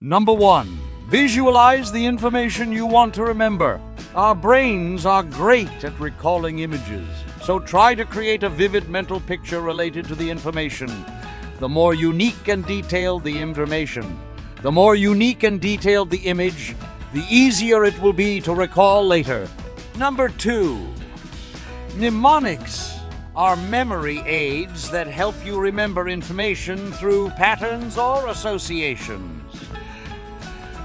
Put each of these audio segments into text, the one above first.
Number 1. Visualize the information you want to remember. Our brains are great at recalling images, so try to create a vivid mental picture related to the information. The more unique and detailed the information, the more unique and detailed the image, the easier it will be to recall later. Number 2. Mnemonics are memory aids that help you remember information through patterns or associations.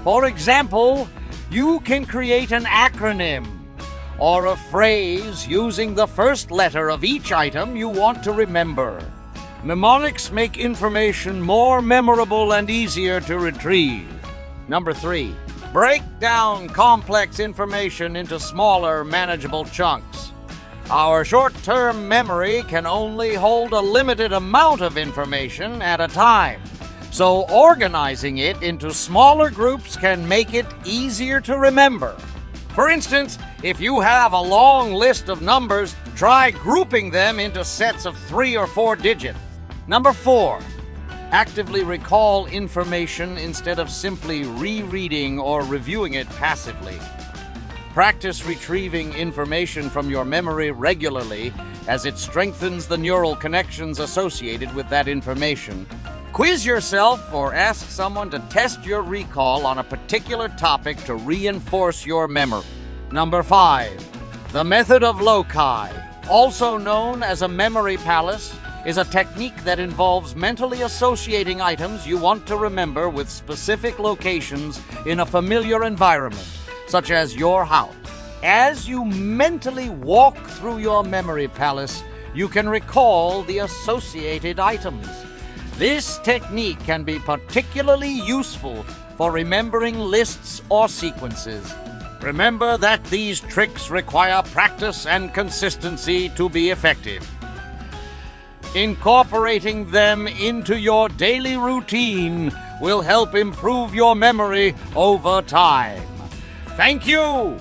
For example, you can create an acronym or a phrase using the first letter of each item you want to remember. Mnemonics make information more memorable and easier to retrieve. Number 3. Break down complex information into smaller, manageable chunks. Our short-term memory can only hold a limited amount of information at a time, so organizing it into smaller groups can make it easier to remember. For instance, if you have a long list of numbers, try grouping them into sets of 3 or 4 digits. Number 4. Actively recall information instead of simply rereading or reviewing it passively. Practice retrieving information from your memory regularly, as it strengthens the neural connections associated with that information. Quiz yourself or ask someone to test your recall on a particular topic to reinforce your memory. Number 5. The method of loci, also known as a memory palace, is a technique that involves mentally associating items you want to remember with specific locations in a familiar environment, such as your house. As you mentally walk through your memory palace, you can recall the associated items. This technique can be particularly useful for remembering lists or sequences. Remember that these tricks require practice and consistency to be effective. Incorporating them into your daily routine will help improve your memory over time. Thank you